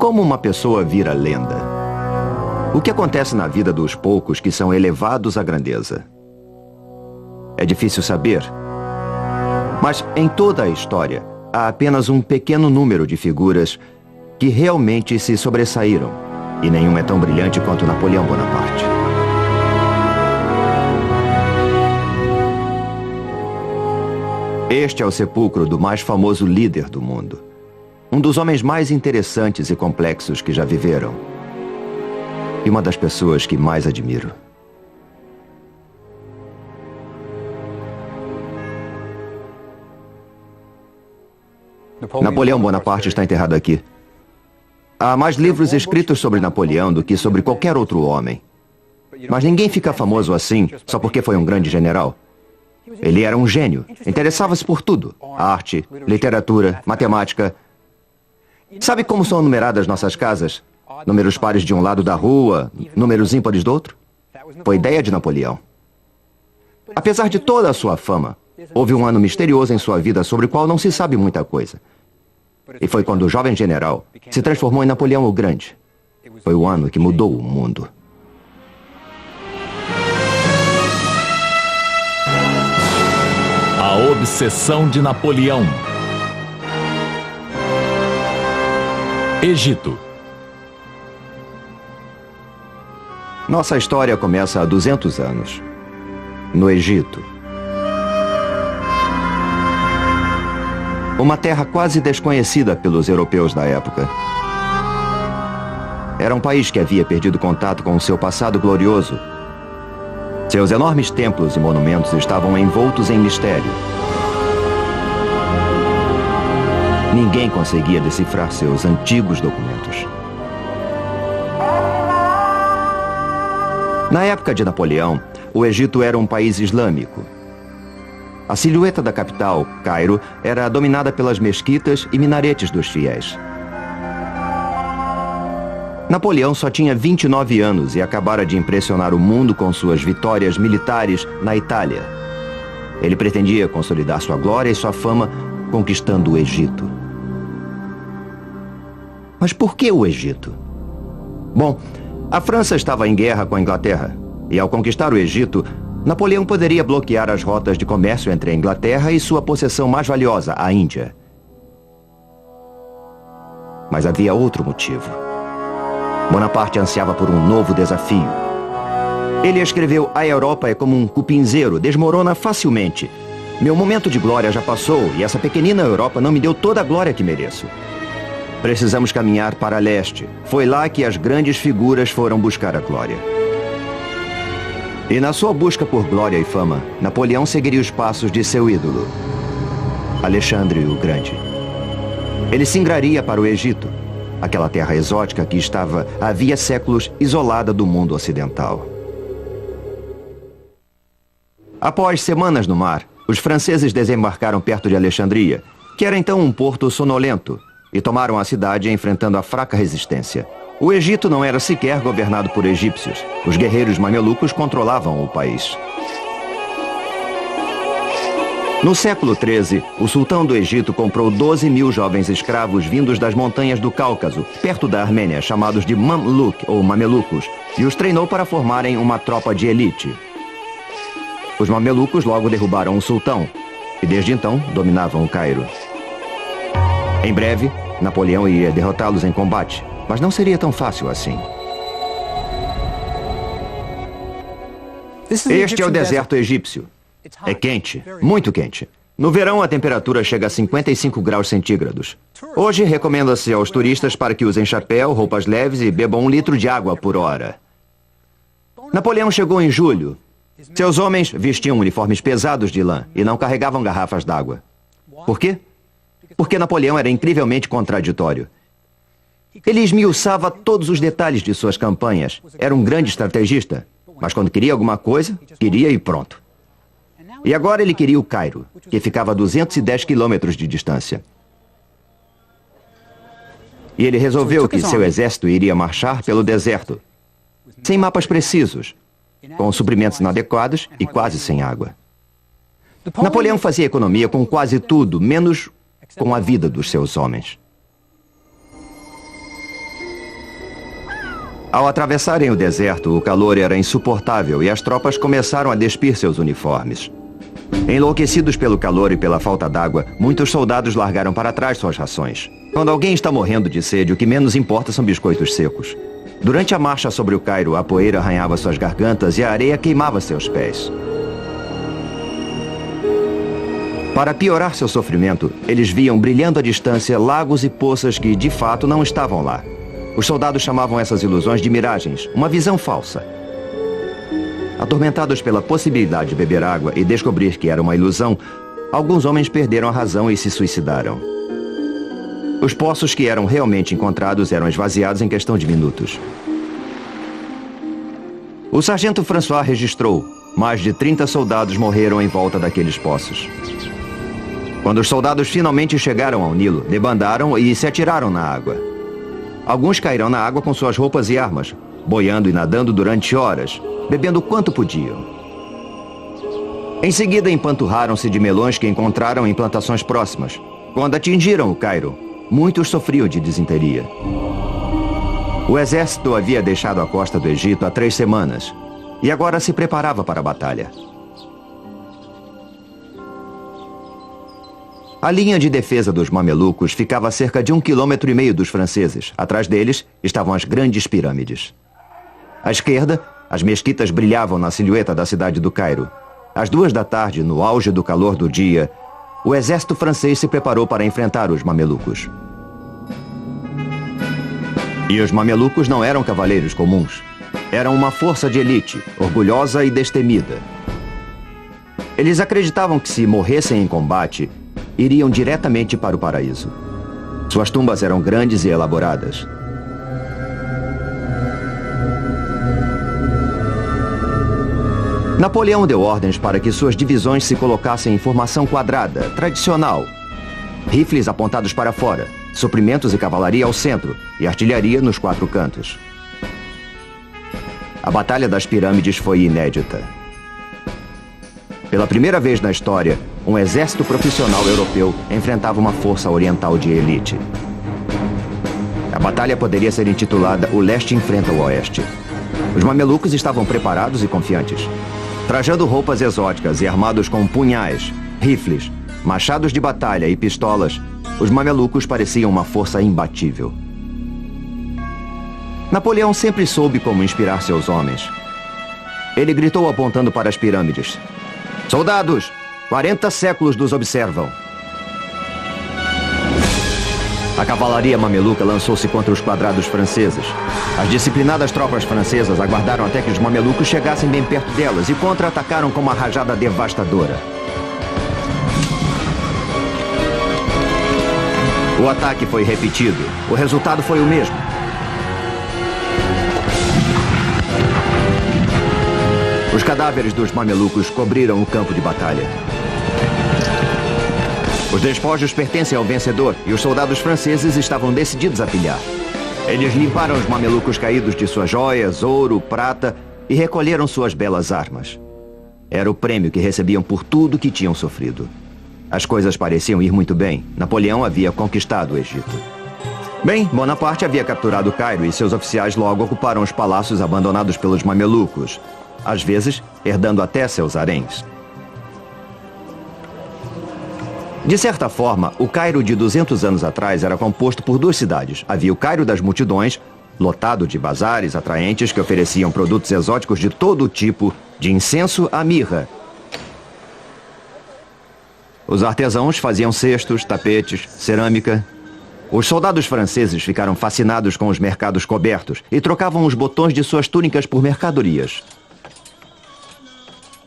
Como uma pessoa vira lenda? O que acontece na vida dos poucos que são elevados à grandeza? É difícil saber. Mas em toda a história, há apenas um pequeno número de figuras que realmente se sobressaíram. E nenhum é tão brilhante quanto Napoleão Bonaparte. Este é o sepulcro do mais famoso líder do mundo. Um dos homens mais interessantes e complexos que já viveram. E uma das pessoas que mais admiro. Napoleão Bonaparte está enterrado aqui. Há mais livros escritos sobre Napoleão do que sobre qualquer outro homem. Mas ninguém fica famoso assim só porque foi um grande general. Ele era um gênio. Interessava-se por tudo. Arte, literatura, matemática. Sabe como são numeradas nossas casas? Números pares de um lado da rua, números ímpares do outro? Foi ideia de Napoleão. Apesar de toda a sua fama, houve um ano misterioso em sua vida sobre o qual não se sabe muita coisa. E foi quando o jovem general se transformou em Napoleão o Grande. Foi o ano que mudou o mundo. A obsessão de Napoleão. Egito. Nossa história começa há 200 anos, no Egito. Uma terra quase desconhecida pelos europeus da época. Era um país que havia perdido contato com o seu passado glorioso. Seus enormes templos e monumentos estavam envoltos em mistério. Ninguém conseguia decifrar seus antigos documentos. Na época de Napoleão, o Egito era um país islâmico. A silhueta da capital, Cairo, era dominada pelas mesquitas e minaretes dos fiéis. Napoleão só tinha 29 anos e acabara de impressionar o mundo com suas vitórias militares na Itália. Ele pretendia consolidar sua glória e sua fama conquistando o Egito. Mas por que o Egito? Bom, a França estava em guerra com a Inglaterra, e ao conquistar o Egito, Napoleão poderia bloquear as rotas de comércio entre a Inglaterra e sua possessão mais valiosa, a Índia. Mas havia outro motivo. Bonaparte ansiava por um novo desafio. Ele escreveu: "A Europa é como um cupinzeiro, desmorona facilmente. Meu momento de glória já passou e essa pequenina Europa não me deu toda a glória que mereço. Precisamos caminhar para leste. Foi lá que as grandes figuras foram buscar a glória." E na sua busca por glória e fama, Napoleão seguiria os passos de seu ídolo, Alexandre o Grande. Ele singraria para o Egito, aquela terra exótica que estava, havia séculos, isolada do mundo ocidental. Após semanas no mar, os franceses desembarcaram perto de Alexandria, que era então um porto sonolento, e tomaram a cidade enfrentando a fraca resistência. O Egito não era sequer governado por egípcios. Os guerreiros mamelucos controlavam o país. No século XIII, o sultão do Egito comprou 12.000 jovens escravos vindos das montanhas do Cáucaso, perto da Armênia, chamados de Mamluk ou mamelucos, e os treinou para formarem uma tropa de elite. Os mamelucos logo derrubaram o sultão, e desde então dominavam o Cairo. Em breve, Napoleão iria derrotá-los em combate, mas não seria tão fácil assim. Este é o deserto egípcio. É quente, muito quente. No verão, a temperatura chega a 55 graus centígrados. Hoje, recomenda-se aos turistas para que usem chapéu, roupas leves e bebam 1 litro de água por hora. Napoleão chegou em julho. Seus homens vestiam uniformes pesados de lã e não carregavam garrafas d'água. Por quê? Porque Napoleão era incrivelmente contraditório. Ele esmiuçava todos os detalhes de suas campanhas. Era um grande estrategista, mas quando queria alguma coisa, queria e pronto. E agora ele queria o Cairo, que ficava a 210 quilômetros de distância. E ele resolveu que seu exército iria marchar pelo deserto, sem mapas precisos, com suprimentos inadequados e quase sem água. Napoleão fazia economia com quase tudo, menos com a vida dos seus homens. Ao atravessarem o deserto, o calor era insuportável e as tropas começaram a despir seus uniformes. Enlouquecidos pelo calor e pela falta d'água, muitos soldados largaram para trás suas rações. Quando alguém está morrendo de sede, o que menos importa são biscoitos secos. Durante a marcha sobre o Cairo, a poeira arranhava suas gargantas e a areia queimava seus pés. Para piorar seu sofrimento, eles viam brilhando à distância lagos e poças que, de fato, não estavam lá. Os soldados chamavam essas ilusões de miragens, uma visão falsa. Atormentados pela possibilidade de beber água e descobrir que era uma ilusão, alguns homens perderam a razão e se suicidaram. Os poços que eram realmente encontrados eram esvaziados em questão de minutos. O sargento François registrou: mais de 30 soldados morreram em volta daqueles poços. Quando os soldados finalmente chegaram ao Nilo, debandaram e se atiraram na água. Alguns caíram na água com suas roupas e armas, boiando e nadando durante horas, bebendo quanto podiam. Em seguida, empanturraram-se de melões que encontraram em plantações próximas. Quando atingiram o Cairo, muitos sofriam de disenteria. O exército havia deixado a costa do Egito há 3 semanas e agora se preparava para a batalha. A linha de defesa dos mamelucos ficava a cerca de 1,5 km dos franceses. Atrás deles estavam as grandes pirâmides. À esquerda, as mesquitas brilhavam na silhueta da cidade do Cairo. Às 2 da tarde, no auge do calor do dia, o exército francês se preparou para enfrentar os mamelucos. E os mamelucos não eram cavaleiros comuns. Eram uma força de elite, orgulhosa e destemida. Eles acreditavam que se morressem em combate, iriam diretamente para o paraíso. Suas tumbas eram grandes e elaboradas. Napoleão deu ordens para que suas divisões se colocassem em formação quadrada, tradicional. Rifles apontados para fora, suprimentos e cavalaria ao centro e artilharia nos 4 cantos. A Batalha das Pirâmides foi inédita. Pela primeira vez na história, um exército profissional europeu enfrentava uma força oriental de elite. A batalha poderia ser intitulada O Leste enfrenta o Oeste. Os mamelucos estavam preparados e confiantes. Trajando roupas exóticas e armados com punhais, rifles, machados de batalha e pistolas, os mamelucos pareciam uma força imbatível. Napoleão sempre soube como inspirar seus homens. Ele gritou apontando para as pirâmides: "Soldados, 40 séculos nos observam." A cavalaria mameluca lançou-se contra os quadrados franceses. As disciplinadas tropas francesas aguardaram até que os mamelucos chegassem bem perto delas e contra-atacaram com uma rajada devastadora. O ataque foi repetido. O resultado foi o mesmo. Os cadáveres dos mamelucos cobriram o campo de batalha. Os despojos pertencem ao vencedor e os soldados franceses estavam decididos a pilhar. Eles limparam os mamelucos caídos de suas joias, ouro, prata e recolheram suas belas armas. Era o prêmio que recebiam por tudo que tinham sofrido. As coisas pareciam ir muito bem. Napoleão havia conquistado o Egito. Bem, Bonaparte havia capturado o Cairo e seus oficiais logo ocuparam os palácios abandonados pelos mamelucos, às vezes herdando até seus haréns. De certa forma, o Cairo de 200 anos atrás era composto por 2 cidades. Havia o Cairo das multidões, lotado de bazares atraentes que ofereciam produtos exóticos de todo tipo, de incenso a mirra. Os artesãos faziam cestos, tapetes, cerâmica. Os soldados franceses ficaram fascinados com os mercados cobertos e trocavam os botões de suas túnicas por mercadorias.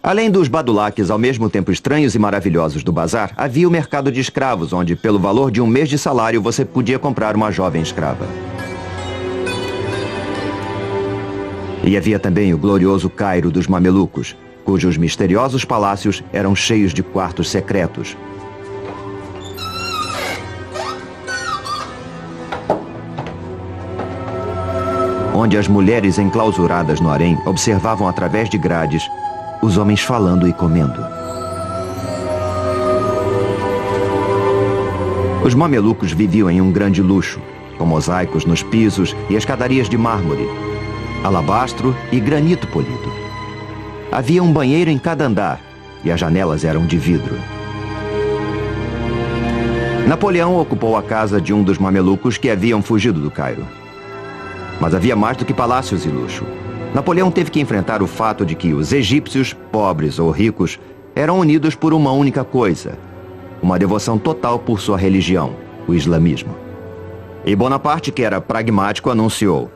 Além dos badulaques ao mesmo tempo estranhos e maravilhosos do bazar, havia o mercado de escravos, onde, pelo valor de 1 mês de salário, você podia comprar uma jovem escrava. E havia também o glorioso Cairo dos mamelucos, cujos misteriosos palácios eram cheios de quartos secretos. Onde as mulheres enclausuradas no harém observavam através de grades os homens falando e comendo. Os mamelucos viviam em um grande luxo, com mosaicos nos pisos e escadarias de mármore. alabastro e granito polido. Havia um banheiro em cada andar e as janelas eram de vidro. Napoleão ocupou a casa de um dos mamelucos que haviam fugido do Cairo. Mas havia mais do que palácios e luxo. Napoleão teve que enfrentar o fato de que os egípcios, pobres ou ricos, eram unidos por uma única coisa: uma devoção total por sua religião, o islamismo. E Bonaparte, que era pragmático, anunciou: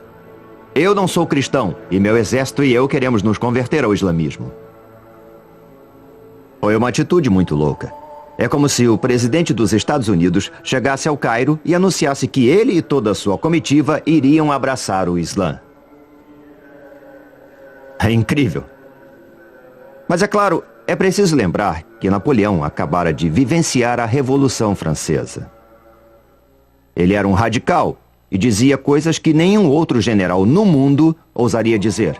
"Eu não sou cristão, e meu exército e eu queremos nos converter ao islamismo." Foi uma atitude muito louca. É como se o presidente dos Estados Unidos chegasse ao Cairo e anunciasse que ele e toda a sua comitiva iriam abraçar o Islã. É incrível. Mas é claro, é preciso lembrar que Napoleão acabara de vivenciar a Revolução Francesa. Ele era um radical e dizia coisas que nenhum outro general no mundo ousaria dizer.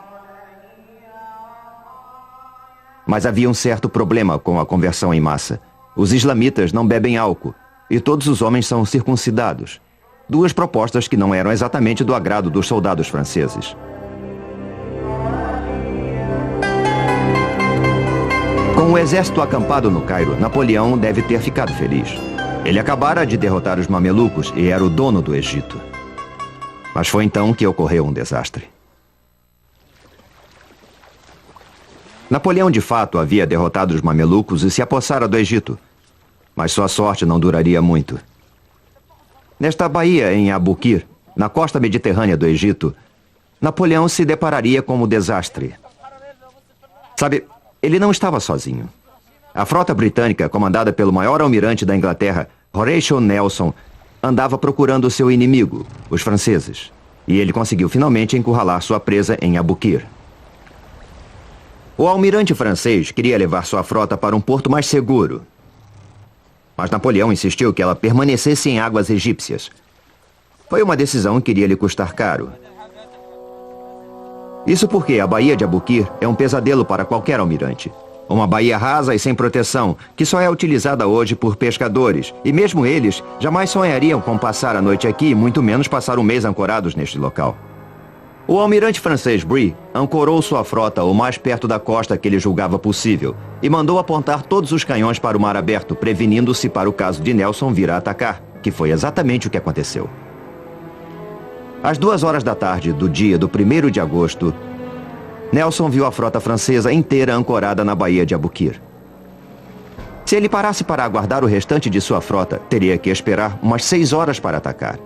Mas havia um certo problema com a conversão em massa. Os islamitas não bebem álcool e todos os homens são circuncidados. Duas propostas que não eram exatamente do agrado dos soldados franceses. Com o exército acampado no Cairo, Napoleão deve ter ficado feliz. Ele acabara de derrotar os mamelucos e era o dono do Egito. Mas foi então que ocorreu um desastre. Napoleão de fato havia derrotado os mamelucos e se apossara do Egito. Mas sua sorte não duraria muito. Nesta baía em Abukir, na costa mediterrânea do Egito, Napoleão se depararia com o desastre. Sabe, ele não estava sozinho. A frota britânica, comandada pelo maior almirante da Inglaterra, Horatio Nelson, andava procurando seu inimigo, os franceses. E ele conseguiu finalmente encurralar sua presa em Abukir. O almirante francês queria levar sua frota para um porto mais seguro. Mas Napoleão insistiu que ela permanecesse em águas egípcias. Foi uma decisão que iria lhe custar caro. Isso porque a Baía de Abukir é um pesadelo para qualquer almirante. Uma baía rasa e sem proteção, que só é utilizada hoje por pescadores. E mesmo eles jamais sonhariam com passar a noite aqui, muito menos passar um mês ancorados neste local. O almirante francês Brie ancorou sua frota o mais perto da costa que ele julgava possível e mandou apontar todos os canhões para o mar aberto, prevenindo-se para o caso de Nelson vir a atacar, que foi exatamente o que aconteceu. Às 2 horas da tarde do dia do 1º de agosto, Nelson viu a frota francesa inteira ancorada na Baía de Abukir. Se ele parasse para aguardar o restante de sua frota, teria que esperar umas 6 horas para atacar.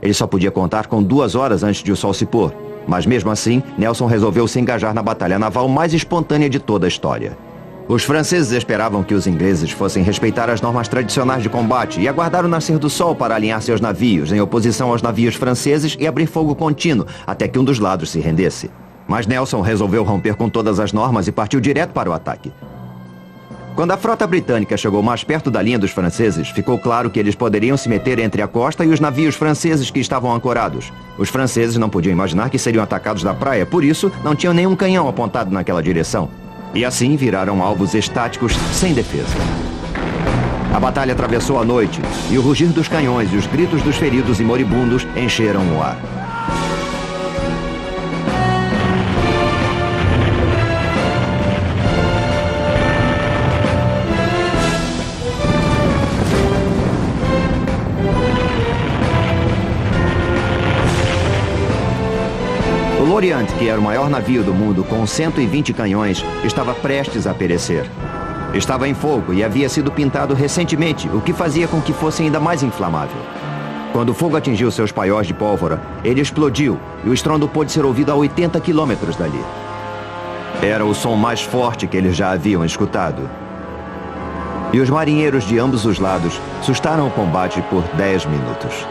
Ele só podia contar com 2 horas antes de o sol se pôr. Mas mesmo assim, Nelson resolveu se engajar na batalha naval mais espontânea de toda a história. Os franceses esperavam que os ingleses fossem respeitar as normas tradicionais de combate e aguardar o nascer do sol para alinhar seus navios, em oposição aos navios franceses, e abrir fogo contínuo, até que um dos lados se rendesse. Mas Nelson resolveu romper com todas as normas e partiu direto para o ataque. Quando a frota britânica chegou mais perto da linha dos franceses, ficou claro que eles poderiam se meter entre a costa e os navios franceses que estavam ancorados. Os franceses não podiam imaginar que seriam atacados da praia, por isso não tinham nenhum canhão apontado naquela direção. E assim viraram alvos estáticos sem defesa. A batalha atravessou a noite e o rugir dos canhões e os gritos dos feridos e moribundos encheram o ar. O Lorient, que era o maior navio do mundo com 120 canhões, estava prestes a perecer. Estava em fogo e havia sido pintado recentemente, o que fazia com que fosse ainda mais inflamável. Quando o fogo atingiu seus paióis de pólvora, ele explodiu e o estrondo pôde ser ouvido a 80 quilômetros dali. Era o som mais forte que eles já haviam escutado. E os marinheiros de ambos os lados sustaram o combate por 10 minutos.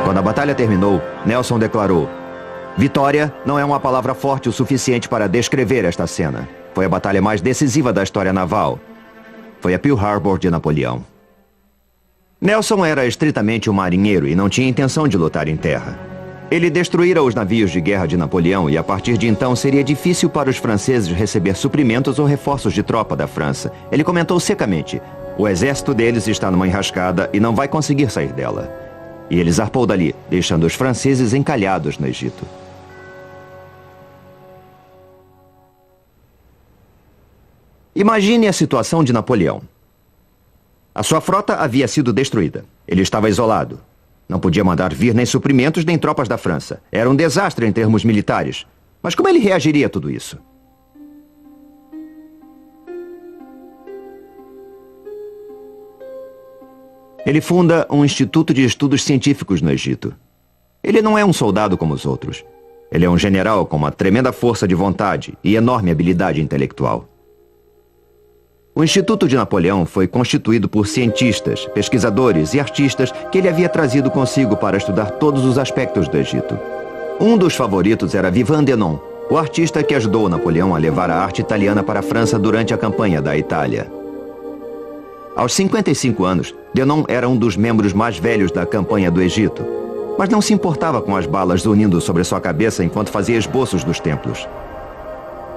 Quando a batalha terminou, Nelson declarou: "Vitória não é uma palavra forte o suficiente para descrever esta cena. Foi a batalha mais decisiva da história naval. Foi a Pearl Harbor de Napoleão." Nelson era estritamente um marinheiro e não tinha intenção de lutar em terra. Ele destruíra os navios de guerra de Napoleão e a partir de então seria difícil para os franceses receber suprimentos ou reforços de tropa da França. Ele comentou secamente: "O exército deles está numa enrascada e não vai conseguir sair dela." E ele zarpou dali, deixando os franceses encalhados no Egito. Imagine a situação de Napoleão. A sua frota havia sido destruída. Ele estava isolado. Não podia mandar vir nem suprimentos nem tropas da França. Era um desastre em termos militares. Mas como ele reagiria a tudo isso? Ele funda um instituto de estudos científicos no Egito. Ele não é um soldado como os outros. Ele é um general com uma tremenda força de vontade e enorme habilidade intelectual. O Instituto de Napoleão foi constituído por cientistas, pesquisadores e artistas que ele havia trazido consigo para estudar todos os aspectos do Egito. Um dos favoritos era Vivant Denon, o artista que ajudou Napoleão a levar a arte italiana para a França durante a campanha da Itália. Aos 55 anos, Denon era um dos membros mais velhos da campanha do Egito, mas não se importava com as balas zunindo sobre sua cabeça enquanto fazia esboços dos templos.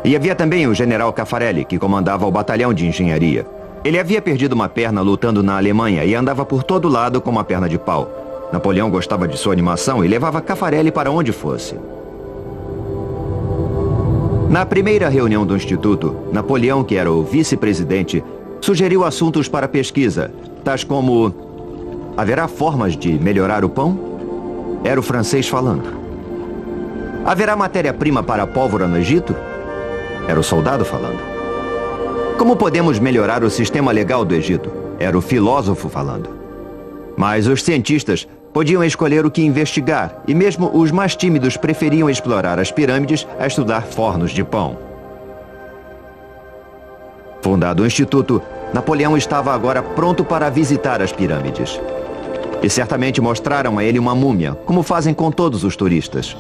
E havia também o general Caffarelli, que comandava o batalhão de engenharia. Ele havia perdido uma perna lutando na Alemanha e andava por todo lado com uma perna de pau. Napoleão gostava de sua animação e levava Caffarelli para onde fosse. Na primeira reunião do Instituto, Napoleão, que era o vice-presidente, sugeriu assuntos para pesquisa, tais como: haverá formas de melhorar o pão? Era o francês falando. Haverá matéria-prima para a pólvora no Egito? Era o soldado falando. Como podemos melhorar o sistema legal do Egito? Era o filósofo falando. Mas os cientistas podiam escolher o que investigar, e mesmo os mais tímidos preferiam explorar as pirâmides a estudar fornos de pão. Fundado o Instituto, Napoleão estava agora pronto para visitar as pirâmides. E certamente mostraram a ele uma múmia, como fazem com todos os turistas.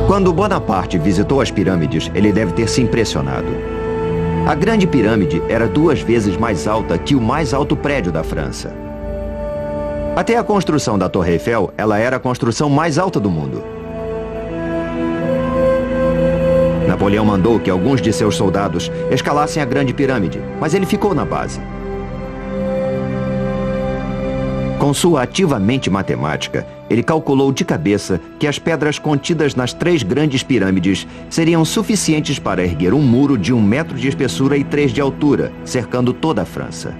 Quando Bonaparte visitou as pirâmides, ele deve ter se impressionado. A Grande Pirâmide era 2 vezes mais alta que o mais alto prédio da França. Até a construção da Torre Eiffel, ela era a construção mais alta do mundo. Napoleão mandou que alguns de seus soldados escalassem a Grande Pirâmide, mas ele ficou na base. Com sua ativa mente matemática, ele calculou de cabeça que as pedras contidas nas 3 grandes pirâmides seriam suficientes para erguer um muro de 1 metro de espessura e 3 de altura, cercando toda a França.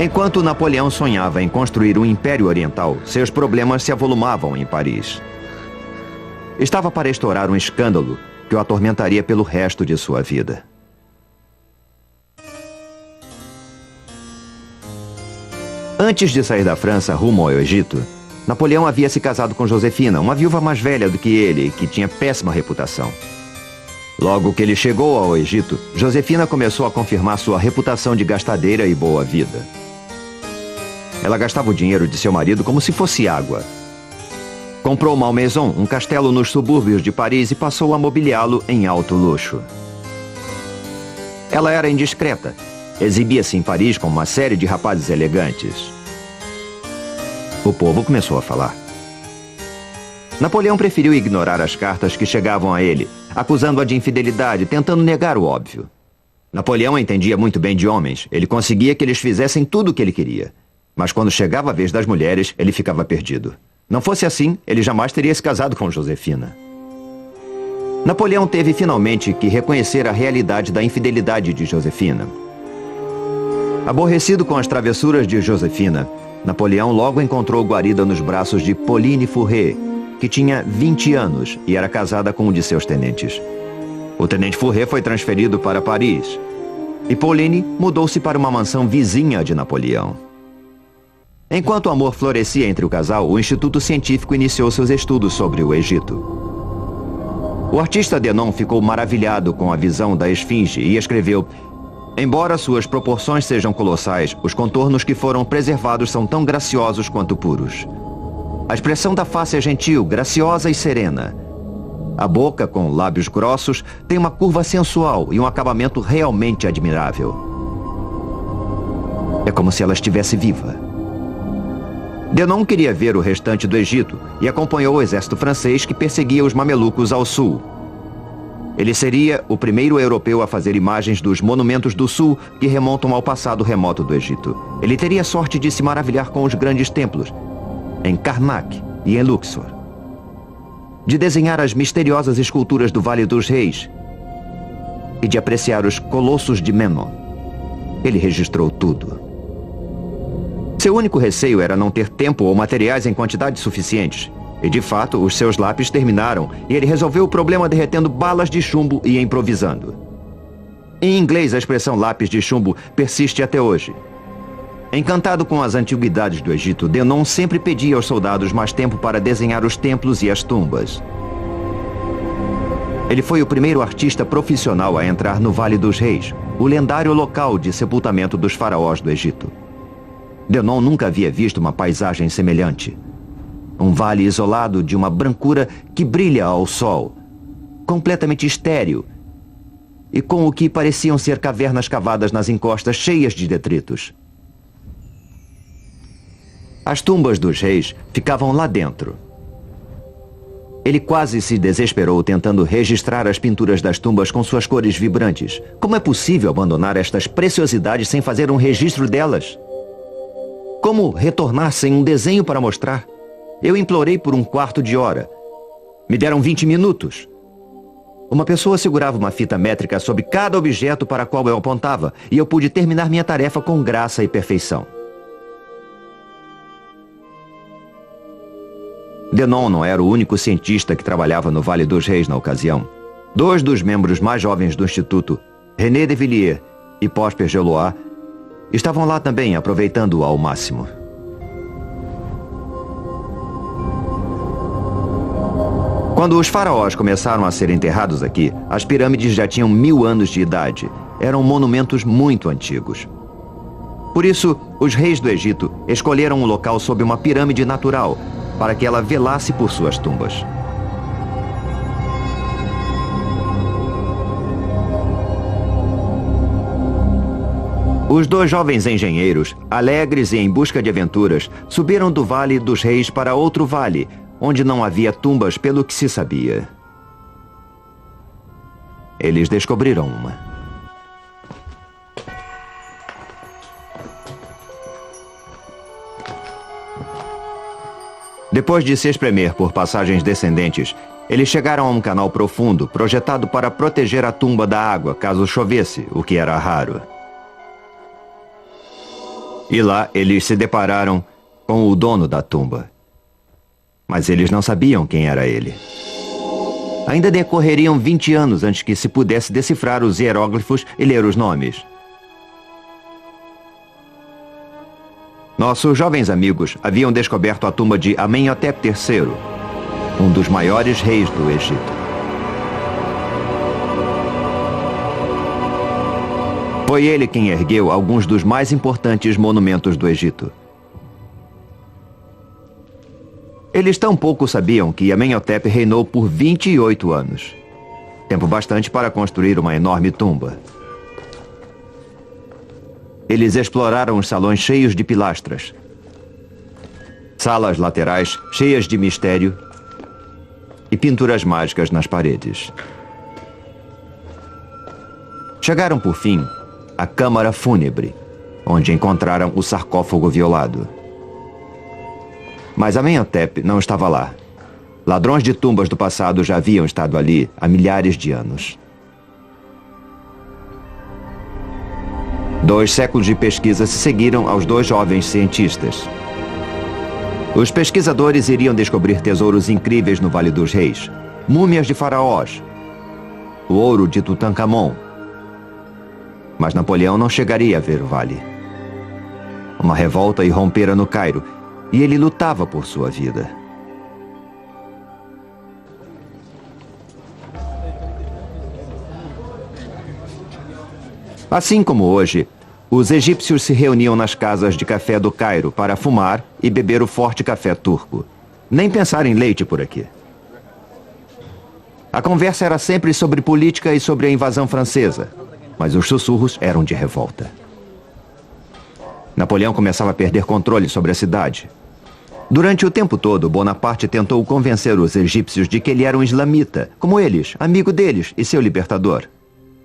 Enquanto Napoleão sonhava em construir um império oriental, seus problemas se avolumavam em Paris. Estava para estourar um escândalo que o atormentaria pelo resto de sua vida. Antes de sair da França rumo ao Egito, Napoleão havia se casado com Josefina, uma viúva mais velha do que ele, que tinha péssima reputação. Logo que ele chegou ao Egito, Josefina começou a confirmar sua reputação de gastadeira e boa vida. Ela gastava o dinheiro de seu marido como se fosse água. Comprou Malmaison, um castelo nos subúrbios de Paris, e passou a mobiliá-lo em alto luxo. Ela era indiscreta. Exibia-se em Paris com uma série de rapazes elegantes. O povo começou a falar. Napoleão preferiu ignorar as cartas que chegavam a ele, acusando-a de infidelidade, tentando negar o óbvio. Napoleão entendia muito bem de homens. Ele conseguia que eles fizessem tudo o que ele queria. Mas quando chegava a vez das mulheres, ele ficava perdido. Não fosse assim, ele jamais teria se casado com Josefina. Napoleão teve finalmente que reconhecer a realidade da infidelidade de Josefina. Aborrecido com as travessuras de Josefina, Napoleão logo encontrou guarida nos braços de Pauline Fourré, que tinha 20 anos e era casada com um de seus tenentes. O tenente Fourré foi transferido para Paris e Pauline mudou-se para uma mansão vizinha de Napoleão. Enquanto o amor florescia entre o casal, o Instituto Científico iniciou seus estudos sobre o Egito. O artista Denon ficou maravilhado com a visão da esfinge e escreveu: embora suas proporções sejam colossais, os contornos que foram preservados são tão graciosos quanto puros. A expressão da face é gentil, graciosa e serena. A boca, com lábios grossos, tem uma curva sensual e um acabamento realmente admirável. É como se ela estivesse viva. Denon queria ver o restante do Egito e acompanhou o exército francês que perseguia os mamelucos ao sul. Ele seria o primeiro europeu a fazer imagens dos monumentos do sul que remontam ao passado remoto do Egito. Ele teria sorte de se maravilhar com os grandes templos, em Karnak e em Luxor. de desenhar as misteriosas esculturas do Vale dos Reis e de apreciar os colossos de Memnon. Ele registrou tudo. Seu único receio era não ter tempo ou materiais em quantidades suficientes. E, de fato, os seus lápis terminaram e ele resolveu o problema derretendo balas de chumbo e improvisando. Em inglês, a expressão lápis de chumbo persiste até hoje. Encantado com as antiguidades do Egito, Denon sempre pedia aos soldados mais tempo para desenhar os templos e as tumbas. Ele foi o primeiro artista profissional a entrar no Vale dos Reis, o lendário local de sepultamento dos faraós do Egito. Denon nunca havia visto uma paisagem semelhante. Um vale isolado de uma brancura que brilha ao sol, completamente estéril, e com o que pareciam ser cavernas cavadas nas encostas cheias de detritos. As tumbas dos reis ficavam lá dentro. Ele quase se desesperou tentando registrar as pinturas das tumbas com suas cores vibrantes. Como é possível abandonar estas preciosidades sem fazer um registro delas? Como retornar sem um desenho para mostrar? Eu implorei por um quarto de hora. Me deram 20 minutos. Uma pessoa segurava uma fita métrica sobre cada objeto para qual eu apontava, e eu pude terminar minha tarefa com graça e perfeição. Denon não era o único cientista que trabalhava no Vale dos Reis na ocasião. 2 dos membros mais jovens do Instituto, René de Villiers e Prosper Gelois, estavam lá também, aproveitando-o ao máximo. Quando os faraós começaram a ser enterrados aqui, as pirâmides já tinham 1000 anos de idade. Eram monumentos muito antigos. Por isso, os reis do Egito escolheram um local sob uma pirâmide natural, para que ela velasse por suas tumbas. Os 2 jovens engenheiros, alegres e em busca de aventuras, subiram do Vale dos Reis para outro vale, onde não havia tumbas pelo que se sabia. Eles descobriram uma. Depois de se espremer por passagens descendentes, eles chegaram a um canal profundo, projetado para proteger a tumba da água caso chovesse, o que era raro. E lá eles se depararam com o dono da tumba. Mas eles não sabiam quem era ele. Ainda decorreriam 20 anos antes que se pudesse decifrar os hieróglifos e ler os nomes. Nossos jovens amigos haviam descoberto a tumba de Amenhotep III, um dos maiores reis do Egito. Foi ele quem ergueu alguns dos mais importantes monumentos do Egito. Eles tão pouco sabiam que Amenhotep reinou por 28 anos. Tempo bastante para construir uma enorme tumba. Eles exploraram os salões cheios de pilastras, salas laterais cheias de mistério e pinturas mágicas nas paredes. Chegaram, por fim, à câmara fúnebre, onde encontraram o sarcófago violado. Mas Amenhotep não estava lá. Ladrões de tumbas do passado já haviam estado ali há milhares de anos. 2 séculos de pesquisa se seguiram aos 2 jovens cientistas. Os pesquisadores iriam descobrir tesouros incríveis no Vale dos Reis, múmias de faraós, o ouro de Tutankhamon. Mas Napoleão não chegaria a ver o vale. Uma revolta irrompera no Cairo, e ele lutava por sua vida. Assim como hoje, os egípcios se reuniam nas casas de café do Cairo para fumar e beber o forte café turco. Nem pensar em leite por aqui. A conversa era sempre sobre política e sobre a invasão francesa, mas os sussurros eram de revolta. Napoleão começava a perder controle sobre a cidade. Durante o tempo todo, Bonaparte tentou convencer os egípcios de que ele era um islamita, como eles, amigo deles e seu libertador.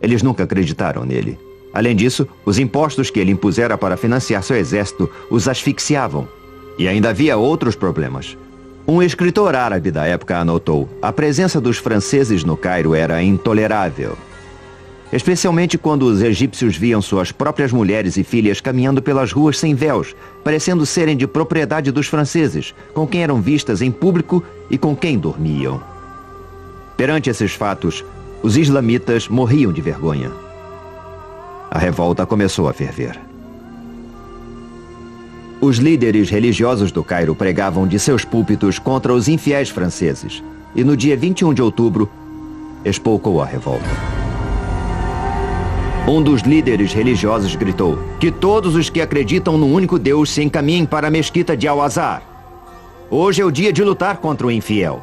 Eles nunca acreditaram nele. Além disso, os impostos que ele impusera para financiar seu exército os asfixiavam. E ainda havia outros problemas. Um escritor árabe da época anotou: a presença dos franceses no Cairo era intolerável. Especialmente quando os egípcios viam suas próprias mulheres e filhas caminhando pelas ruas sem véus, parecendo serem de propriedade dos franceses, com quem eram vistas em público e com quem dormiam. Perante esses fatos, os islamitas morriam de vergonha. A revolta começou a ferver. Os líderes religiosos do Cairo pregavam de seus púlpitos contra os infiéis franceses, e no dia 21 de outubro, espolcou a revolta. Um dos líderes religiosos gritou: que todos os que acreditam num único Deus se encaminhem para a mesquita de Al-Azhar. Hoje é o dia de lutar contra o infiel.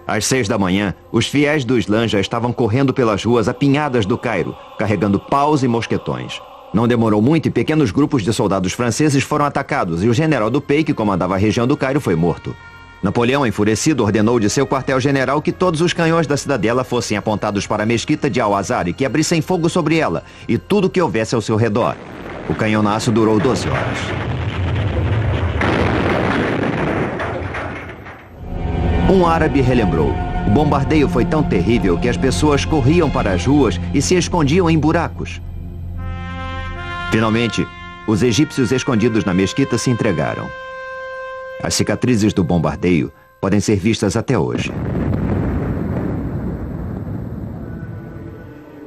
Às 6 da manhã, os fiéis do Islã já estavam correndo pelas ruas apinhadas do Cairo, carregando paus e mosquetões. Não demorou muito e pequenos grupos de soldados franceses foram atacados e o general Dupay, que comandava a região do Cairo, foi morto. Napoleão, enfurecido, ordenou de seu quartel-general que todos os canhões da cidadela fossem apontados para a mesquita de Al-Azhar e que abrissem fogo sobre ela e tudo que houvesse ao seu redor. O canhonaço durou 12 horas. Um árabe relembrou: o bombardeio foi tão terrível que as pessoas corriam para as ruas e se escondiam em buracos. Finalmente, os egípcios escondidos na mesquita se entregaram. As cicatrizes do bombardeio podem ser vistas até hoje.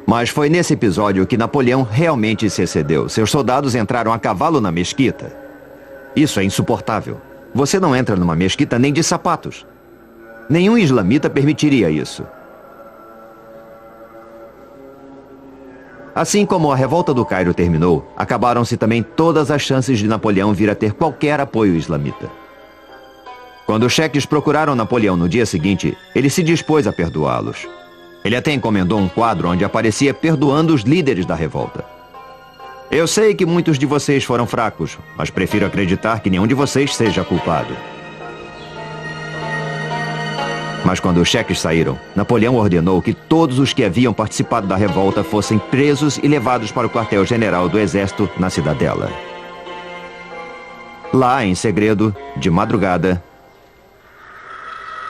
Mas foi nesse episódio que Napoleão realmente se excedeu. Seus soldados entraram a cavalo na mesquita. Isso é insuportável. Você não entra numa mesquita nem de sapatos. Nenhum islamita permitiria isso. Assim como a revolta do Cairo terminou, acabaram-se também todas as chances de Napoleão vir a ter qualquer apoio islamita. Quando os cheques procuraram Napoleão no dia seguinte, ele se dispôs a perdoá-los. Ele até encomendou um quadro onde aparecia perdoando os líderes da revolta. Eu sei que muitos de vocês foram fracos, mas prefiro acreditar que nenhum de vocês seja culpado. Mas quando os cheques saíram, Napoleão ordenou que todos os que haviam participado da revolta fossem presos e levados para o quartel-general do exército na cidadela. Lá, em segredo, de madrugada,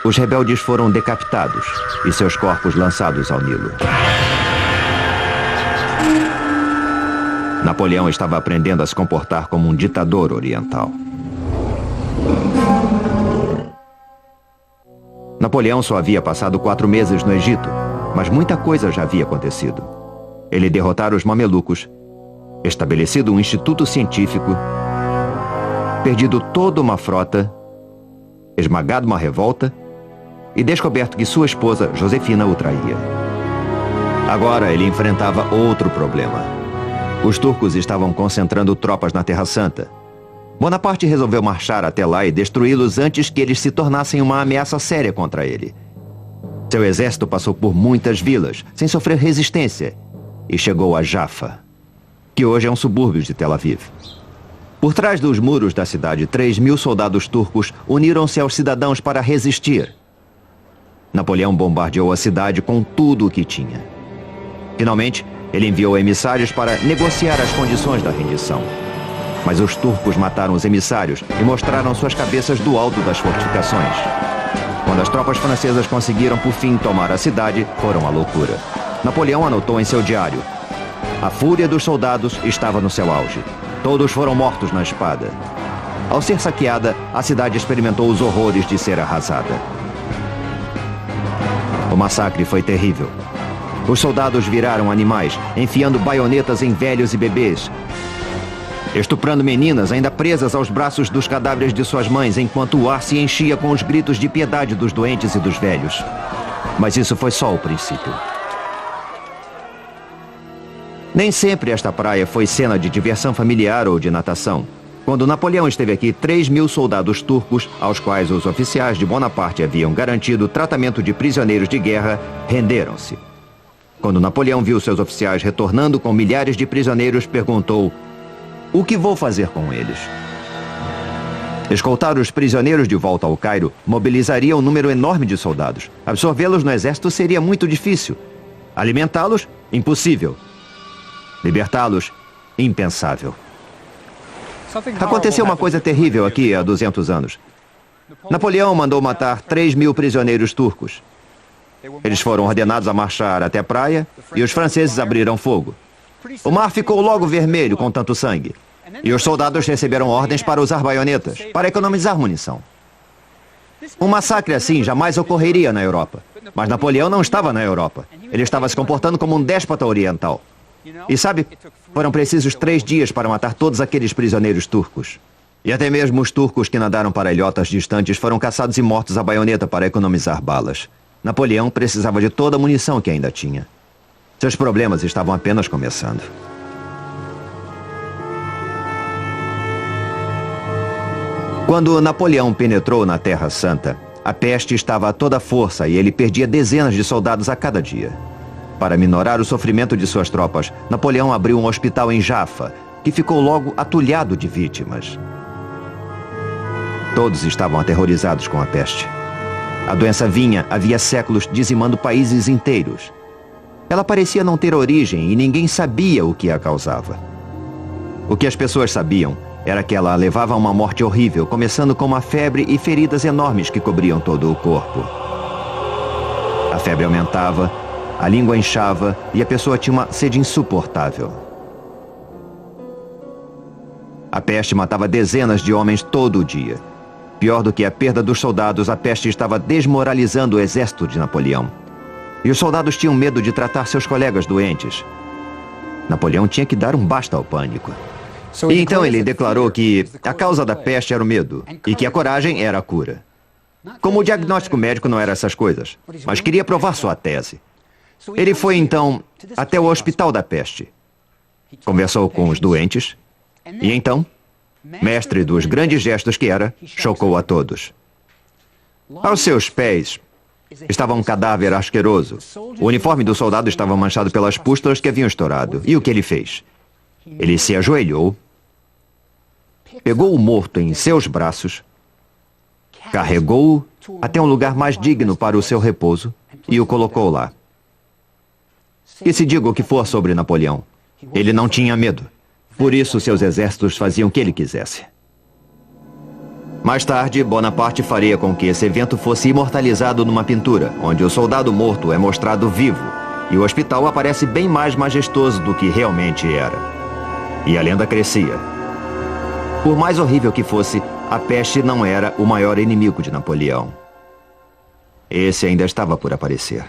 os rebeldes foram decapitados e seus corpos lançados ao Nilo. Napoleão estava aprendendo a se comportar como um ditador oriental. Napoleão só havia passado 4 meses no Egito, mas muita coisa já havia acontecido. Ele derrotara os mamelucos, estabelecido um instituto científico, perdido toda uma frota, esmagado uma revolta e descoberto que sua esposa, Josefina, o traía. Agora ele enfrentava outro problema. Os turcos estavam concentrando tropas na Terra Santa. Bonaparte resolveu marchar até lá e destruí-los antes que eles se tornassem uma ameaça séria contra ele. Seu exército passou por muitas vilas, sem sofrer resistência, e chegou a Jaffa, que hoje é um subúrbio de Tel Aviv. Por trás dos muros da cidade, 3.000 soldados turcos uniram-se aos cidadãos para resistir. Napoleão bombardeou a cidade com tudo o que tinha. Finalmente, ele enviou emissários para negociar as condições da rendição. Mas os turcos mataram os emissários e mostraram suas cabeças do alto das fortificações. Quando as tropas francesas conseguiram por fim tomar a cidade, foram à loucura. Napoleão anotou em seu diário: a fúria dos soldados estava no seu auge. Todos foram mortos na espada. Ao ser saqueada, a cidade experimentou os horrores de ser arrasada. O massacre foi terrível. Os soldados viraram animais, enfiando baionetas em velhos e bebês, estuprando meninas ainda presas aos braços dos cadáveres de suas mães, enquanto o ar se enchia com os gritos de piedade dos doentes e dos velhos. Mas isso foi só o princípio. Nem sempre esta praia foi cena de diversão familiar ou de natação. Quando Napoleão esteve aqui, 3.000 soldados turcos, aos quais os oficiais de Bonaparte haviam garantido tratamento de prisioneiros de guerra, renderam-se. Quando Napoleão viu seus oficiais retornando com milhares de prisioneiros, perguntou: o que vou fazer com eles? Escoltar os prisioneiros de volta ao Cairo mobilizaria um número enorme de soldados. Absorvê-los no exército seria muito difícil. Alimentá-los? Impossível. Libertá-los? Impensável. Aconteceu uma coisa terrível aqui há 200 anos. Napoleão mandou matar 3.000 prisioneiros turcos. Eles foram ordenados a marchar até a praia e os franceses abriram fogo. O mar ficou logo vermelho com tanto sangue. E os soldados receberam ordens para usar baionetas, para economizar munição. Um massacre assim jamais ocorreria na Europa. Mas Napoleão não estava na Europa. Ele estava se comportando como um déspota oriental. E sabe, foram precisos 3 dias para matar todos aqueles prisioneiros turcos. E até mesmo os turcos que nadaram para ilhotas distantes foram caçados e mortos à baioneta para economizar balas. Napoleão precisava de toda a munição que ainda tinha. Seus problemas estavam apenas começando. Quando Napoleão penetrou na Terra Santa, a peste estava a toda força e ele perdia dezenas de soldados a cada dia. Para minorar o sofrimento de suas tropas, Napoleão abriu um hospital em Jaffa, que ficou logo atulhado de vítimas. Todos estavam aterrorizados com a peste. A doença vinha havia séculos dizimando países inteiros. Ela parecia não ter origem e ninguém sabia o que a causava. O que as pessoas sabiam era que ela levava a uma morte horrível, começando com uma febre e feridas enormes que cobriam todo o corpo. A febre aumentava, a língua inchava e a pessoa tinha uma sede insuportável. A peste matava dezenas de homens todo o dia. Pior do que a perda dos soldados, a peste estava desmoralizando o exército de Napoleão. E os soldados tinham medo de tratar seus colegas doentes. Napoleão tinha que dar um basta ao pânico. E então ele declarou que a causa da peste era o medo e que a coragem era a cura. Como o diagnóstico médico não era essas coisas, mas queria provar sua tese. Ele foi então até o hospital da peste. Conversou com os doentes e então, mestre dos grandes gestos que era, chocou a todos. Aos seus pés estava um cadáver asqueroso. O uniforme do soldado estava manchado pelas pústulas que haviam estourado. E o que ele fez? Ele se ajoelhou, pegou o morto em seus braços, carregou-o até um lugar mais digno para o seu repouso e o colocou lá. E se diga o que for sobre Napoleão, ele não tinha medo. Por isso, seus exércitos faziam o que ele quisesse. Mais tarde, Bonaparte faria com que esse evento fosse imortalizado numa pintura, onde o soldado morto é mostrado vivo, e o hospital aparece bem mais majestoso do que realmente era. E a lenda crescia. Por mais horrível que fosse, a peste não era o maior inimigo de Napoleão. Esse ainda estava por aparecer.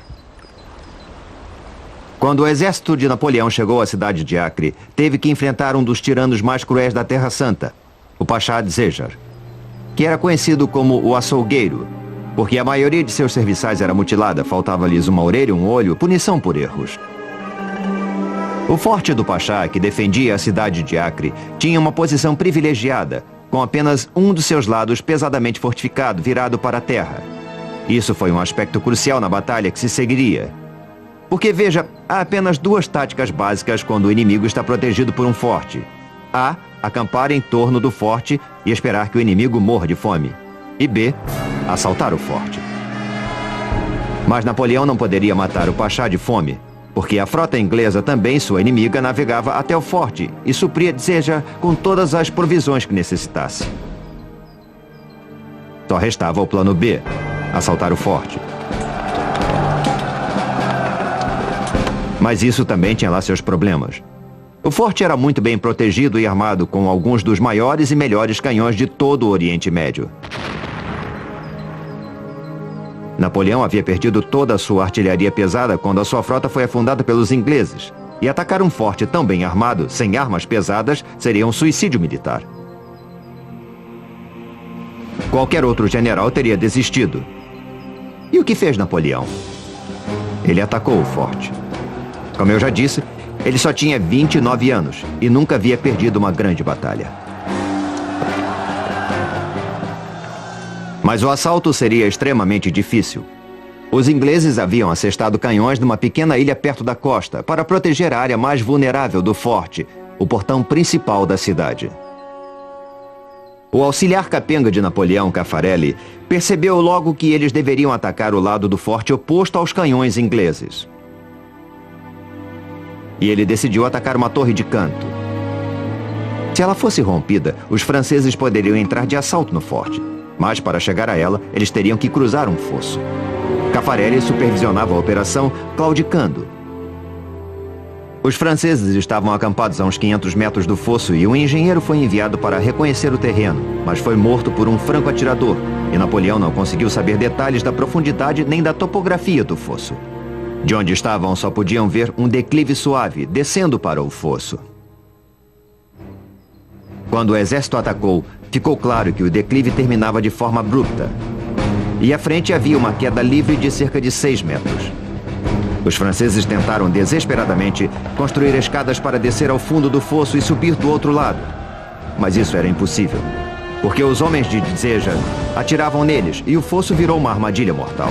Quando o exército de Napoleão chegou à cidade de Acre, teve que enfrentar um dos tiranos mais cruéis da Terra Santa, o Pachá de Dzejar, que era conhecido como o açougueiro, porque a maioria de seus serviçais era mutilada, faltava-lhes uma orelha e um olho, punição por erros. O forte do Pachá, que defendia a cidade de Acre, tinha uma posição privilegiada, com apenas um dos seus lados pesadamente fortificado, virado para a terra. Isso foi um aspecto crucial na batalha que se seguiria. Porque, veja, há apenas 2 táticas básicas quando o inimigo está protegido por um forte. A, acampar em torno do forte e esperar que o inimigo morra de fome. E B, assaltar o forte. Mas Napoleão não poderia matar o Pachá de fome, porque a frota inglesa, também sua inimiga, navegava até o forte e supria Dzejar com todas as provisões que necessitasse. Só restava o plano B, assaltar o forte. Mas isso também tinha lá seus problemas. O forte era muito bem protegido e armado com alguns dos maiores e melhores canhões de todo o Oriente Médio. Napoleão havia perdido toda a sua artilharia pesada quando a sua frota foi afundada pelos ingleses. E atacar um forte tão bem armado, sem armas pesadas, seria um suicídio militar. Qualquer outro general teria desistido. E o que fez Napoleão? Ele atacou o forte. Como eu já disse, ele só tinha 29 anos e nunca havia perdido uma grande batalha. Mas o assalto seria extremamente difícil. Os ingleses haviam assestado canhões numa pequena ilha perto da costa para proteger a área mais vulnerável do forte, o portão principal da cidade. O auxiliar capenga de Napoleão, Caffarelli, percebeu logo que eles deveriam atacar o lado do forte oposto aos canhões ingleses. E ele decidiu atacar uma torre de canto. Se ela fosse rompida, os franceses poderiam entrar de assalto no forte. Mas para chegar a ela, eles teriam que cruzar um fosso. Caffarelli supervisionava a operação, claudicando. Os franceses estavam acampados a uns 500 metros do fosso e um engenheiro foi enviado para reconhecer o terreno, mas foi morto por um franco-atirador, e Napoleão não conseguiu saber detalhes da profundidade nem da topografia do fosso. De onde estavam só podiam ver um declive suave, descendo para o fosso. Quando o exército atacou, ficou claro que o declive terminava de forma abrupta. E à frente havia uma queda livre de cerca de 6 metros. Os franceses tentaram desesperadamente construir escadas para descer ao fundo do fosso e subir do outro lado. Mas isso era impossível, porque os homens de Dzéjar atiravam neles e o fosso virou uma armadilha mortal.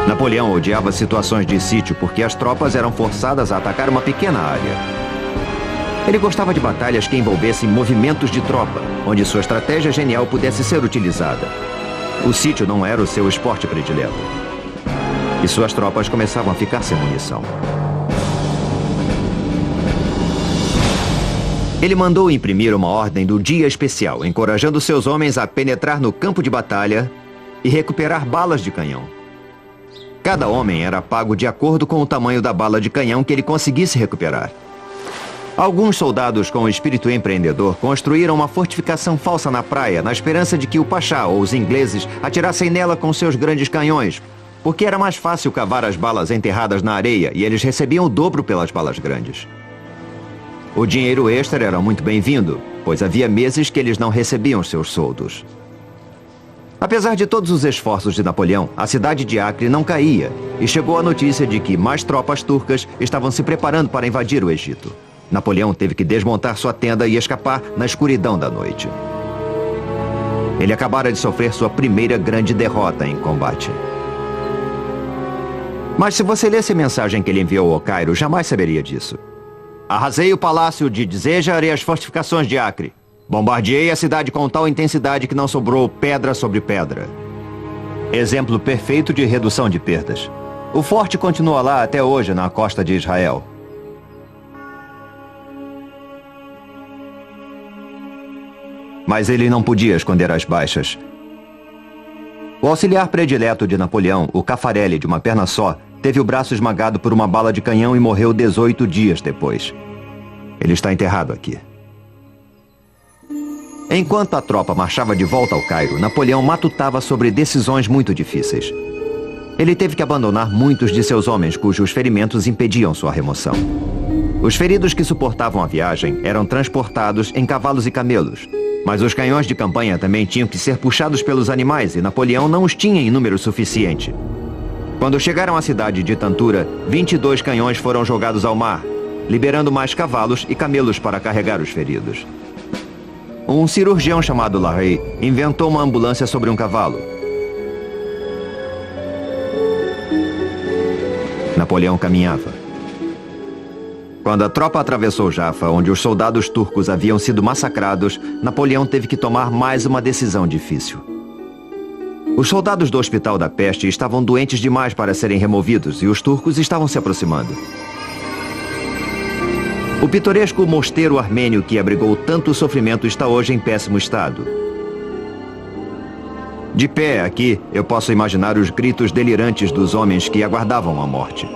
Napoleão odiava situações de sítio porque as tropas eram forçadas a atacar uma pequena área. Ele gostava de batalhas que envolvessem movimentos de tropa, onde sua estratégia genial pudesse ser utilizada. O sítio não era o seu esporte predileto. E suas tropas começavam a ficar sem munição. Ele mandou imprimir uma ordem do dia especial, encorajando seus homens a penetrar no campo de batalha e recuperar balas de canhão. Cada homem era pago de acordo com o tamanho da bala de canhão que ele conseguisse recuperar. Alguns soldados com espírito empreendedor construíram uma fortificação falsa na praia, na esperança de que o Pachá ou os ingleses atirassem nela com seus grandes canhões, porque era mais fácil cavar as balas enterradas na areia e eles recebiam o dobro pelas balas grandes. O dinheiro extra era muito bem-vindo, pois havia meses que eles não recebiam seus soldos. Apesar de todos os esforços de Napoleão, a cidade de Acre não caía e chegou a notícia de que mais tropas turcas estavam se preparando para invadir o Egito. Napoleão teve que desmontar sua tenda e escapar na escuridão da noite. Ele acabara de sofrer sua primeira grande derrota em combate. Mas se você lesse a mensagem que ele enviou ao Cairo, jamais saberia disso. Arrasei o palácio de Dzéjar e as fortificações de Acre. Bombardeei a cidade com tal intensidade que não sobrou pedra sobre pedra. Exemplo perfeito de redução de perdas. O forte continua lá até hoje na costa de Israel. Mas ele não podia esconder as baixas. O auxiliar predileto de Napoleão, o Caffarelli, de uma perna só, teve o braço esmagado por uma bala de canhão e morreu 18 dias depois. Ele está enterrado aqui. Enquanto a tropa marchava de volta ao Cairo, Napoleão matutava sobre decisões muito difíceis. Ele teve que abandonar muitos de seus homens cujos ferimentos impediam sua remoção. Os feridos que suportavam a viagem eram transportados em cavalos e camelos. Mas os canhões de campanha também tinham que ser puxados pelos animais e Napoleão não os tinha em número suficiente. Quando chegaram à cidade de Tantura, 22 canhões foram jogados ao mar, liberando mais cavalos e camelos para carregar os feridos. Um cirurgião chamado Larrey inventou uma ambulância sobre um cavalo. Napoleão caminhava. Quando a tropa atravessou Jaffa, onde os soldados turcos haviam sido massacrados, Napoleão teve que tomar mais uma decisão difícil. Os soldados do Hospital da Peste estavam doentes demais para serem removidos e os turcos estavam se aproximando. O pitoresco mosteiro armênio que abrigou tanto sofrimento está hoje em péssimo estado. De pé aqui, eu posso imaginar os gritos delirantes dos homens que aguardavam a morte.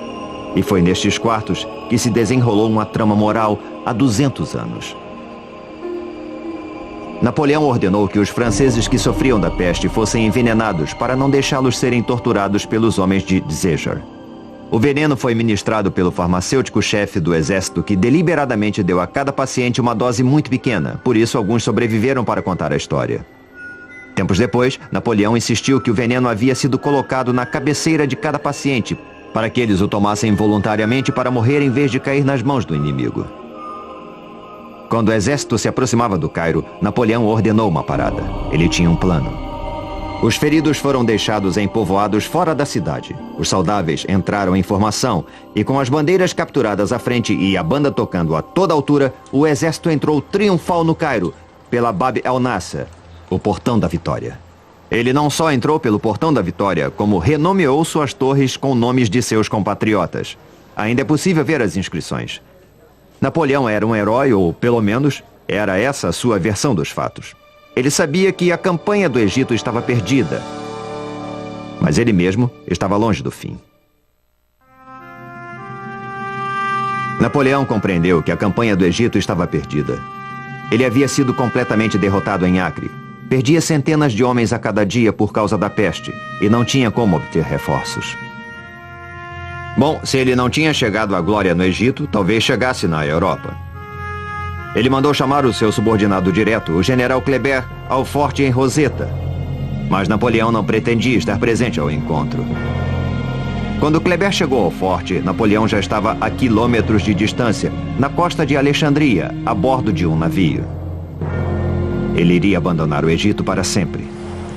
E foi nestes quartos que se desenrolou uma trama moral há 200 anos. Napoleão ordenou que os franceses que sofriam da peste fossem envenenados para não deixá-los serem torturados pelos homens de Dzéjar. O veneno foi ministrado pelo farmacêutico-chefe do exército que deliberadamente deu a cada paciente uma dose muito pequena, por isso alguns sobreviveram para contar a história. Tempos depois, Napoleão insistiu que o veneno havia sido colocado na cabeceira de cada paciente, para que eles o tomassem voluntariamente para morrer em vez de cair nas mãos do inimigo. Quando o exército se aproximava do Cairo, Napoleão ordenou uma parada. Ele tinha um plano. Os feridos foram deixados em povoados fora da cidade. Os saudáveis entraram em formação e com as bandeiras capturadas à frente e a banda tocando a toda altura, o exército entrou triunfal no Cairo, pela Bab el-Nasser, o Portão da Vitória. Ele não só entrou pelo Portão da Vitória, como renomeou suas torres com nomes de seus compatriotas. Ainda é possível ver as inscrições. Napoleão era um herói, ou pelo menos, Era essa a sua versão dos fatos. Ele sabia que a campanha do Egito estava perdida, mas ele mesmo estava longe do fim. Napoleão compreendeu que a campanha do Egito estava perdida. Ele havia sido completamente derrotado em Acre. Perdia centenas de homens a cada dia por causa da peste e não tinha como obter reforços. Bom, se ele não tinha chegado à glória no Egito, talvez chegasse na Europa. Ele mandou chamar o seu subordinado direto, o general Kleber, ao forte em Roseta. Mas Napoleão não pretendia estar presente ao encontro. Quando Kleber chegou ao forte, Napoleão já estava a quilômetros de distância, na costa de Alexandria, a bordo de um navio. Ele iria abandonar o Egito para sempre.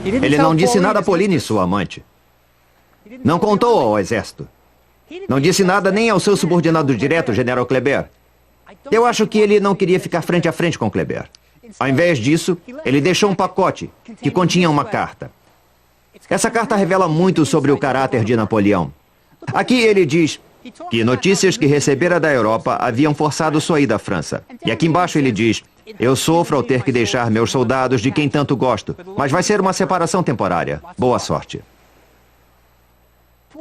Ele não disse nada a Pauline, sua amante. Não contou ao exército. Não disse nada nem ao seu subordinado direto, general Kleber. Eu acho que ele não queria ficar frente a frente com Kleber. Ao invés disso, ele deixou um pacote que continha uma carta. Essa carta revela muito sobre o caráter de Napoleão. Aqui ele diz que notícias que recebera da Europa haviam forçado sua ida à França. E aqui embaixo ele diz: eu sofro ao ter que deixar meus soldados de quem tanto gosto, mas vai ser uma separação temporária. Boa sorte.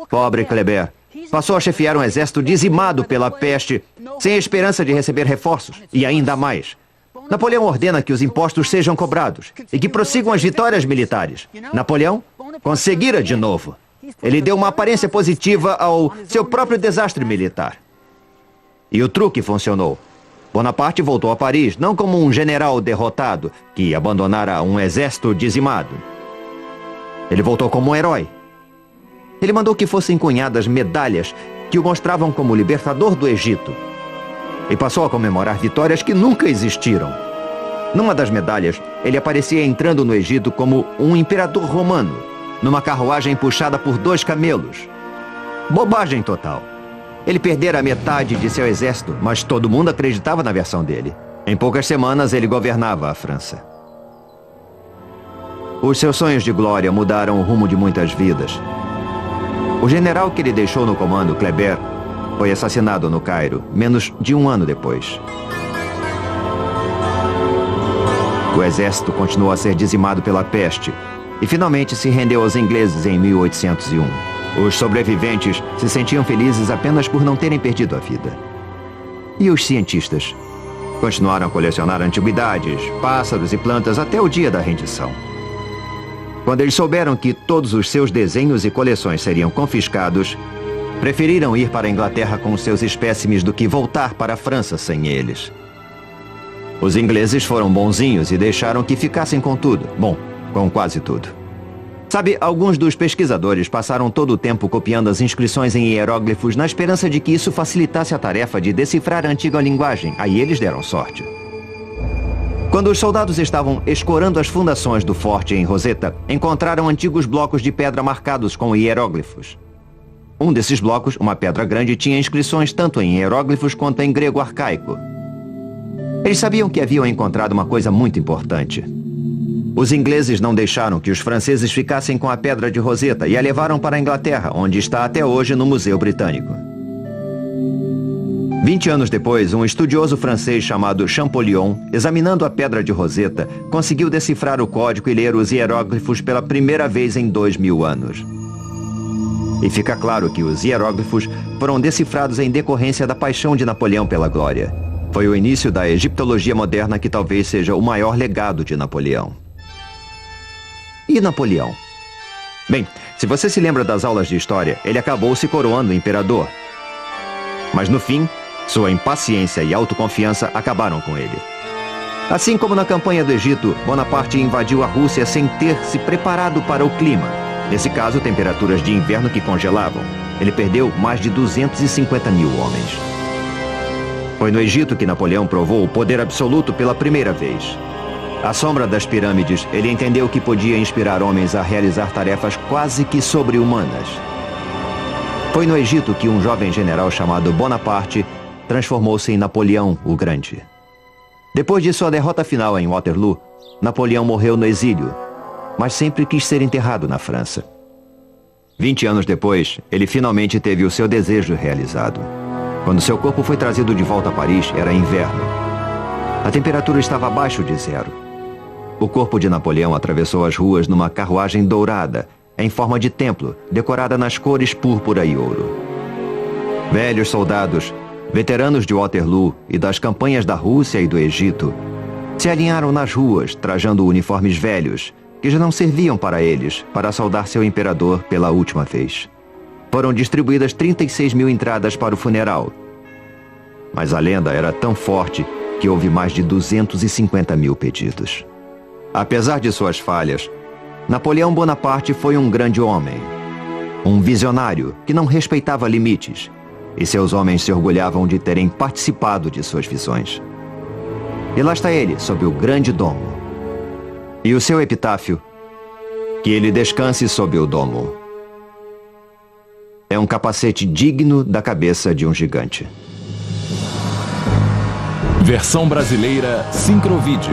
Pobre Kleber. Passou a chefiar um exército dizimado pela peste, sem esperança de receber reforços, e ainda mais. Napoleão ordena que os impostos sejam cobrados e que prossigam as vitórias militares. Napoleão conseguira de novo. Ele deu uma aparência positiva ao seu próprio desastre militar. E o truque funcionou. Bonaparte voltou a Paris, não como um general derrotado que abandonara um exército dizimado. Ele voltou como um herói. Ele mandou que fossem cunhadas medalhas que o mostravam como libertador do Egito. E passou a comemorar vitórias que nunca existiram. Numa das medalhas, ele aparecia entrando no Egito como um imperador romano, numa carruagem puxada por 2 camelos. Bobagem total. Ele perdera a metade de seu exército, mas todo mundo acreditava na versão dele. Em poucas semanas, ele governava a França. Os seus sonhos de glória mudaram o rumo de muitas vidas. O general que ele deixou no comando, Kleber, foi assassinado no Cairo, menos de um ano depois. O exército continuou a ser dizimado pela peste e finalmente se rendeu aos ingleses em 1801. Os sobreviventes se sentiam felizes apenas por não terem perdido a vida. E os cientistas continuaram a colecionar antiguidades, pássaros e plantas até o dia da rendição. Quando eles souberam que todos os seus desenhos e coleções seriam confiscados, preferiram ir para a Inglaterra com seus espécimes do que voltar para a França sem eles. Os ingleses foram bonzinhos e deixaram que ficassem com tudo. Bom, com quase tudo. Sabe, alguns dos pesquisadores passaram todo o tempo copiando as inscrições em hieróglifos na esperança de que isso facilitasse a tarefa de decifrar a antiga linguagem. Aí eles deram sorte. Quando os soldados estavam escorando as fundações do forte em Roseta, encontraram antigos blocos de pedra marcados com hieróglifos. Um desses blocos, uma pedra grande, tinha inscrições tanto em hieróglifos quanto em grego arcaico. Eles sabiam que haviam encontrado uma coisa muito importante. Os ingleses não deixaram que os franceses ficassem com a pedra de Roseta e a levaram para a Inglaterra, onde está até hoje no Museu Britânico. 20 anos depois, um estudioso francês chamado Champollion, examinando a pedra de Roseta, conseguiu decifrar o código e ler os hieróglifos pela primeira vez em 2000 anos. E fica claro que os hieróglifos foram decifrados em decorrência da paixão de Napoleão pela glória. Foi o início da egiptologia moderna que talvez seja o maior legado de Napoleão. E Napoleão? Bem, se você se lembra das aulas de história, ele acabou se coroando imperador. Mas no fim, sua impaciência e autoconfiança acabaram com ele. Assim como na campanha do Egito, Bonaparte invadiu a Rússia sem ter se preparado para o clima. Nesse caso, temperaturas de inverno que congelavam. Ele perdeu mais de 250 mil homens. Foi no Egito que Napoleão provou o poder absoluto pela primeira vez. À sombra das pirâmides, ele entendeu que podia inspirar homens a realizar tarefas quase que sobre-humanas. Foi no Egito que um jovem general chamado Bonaparte transformou-se em Napoleão o Grande. Depois de sua derrota final em Waterloo, Napoleão morreu no exílio, mas sempre quis ser enterrado na França. 20 anos depois, ele finalmente teve o seu desejo realizado. Quando seu corpo foi trazido de volta a Paris, era inverno. A temperatura estava abaixo de zero. O corpo de Napoleão atravessou as ruas numa carruagem dourada, em forma de templo, decorada nas cores púrpura e ouro. Velhos soldados, veteranos de Waterloo e das campanhas da Rússia e do Egito, se alinharam nas ruas, trajando uniformes velhos, que já não serviam para eles, para saudar seu imperador pela última vez. Foram distribuídas 36 mil entradas para o funeral. Mas a lenda era tão forte que houve mais de 250 mil pedidos. Apesar de suas falhas, Napoleão Bonaparte foi um grande homem. Um visionário que não respeitava limites, e seus homens se orgulhavam de terem participado de suas visões. E lá está ele, sob o grande domo. E o seu epitáfio: que ele descanse sob o domo. É um capacete digno da cabeça de um gigante. Versão brasileira Sincrovídeo.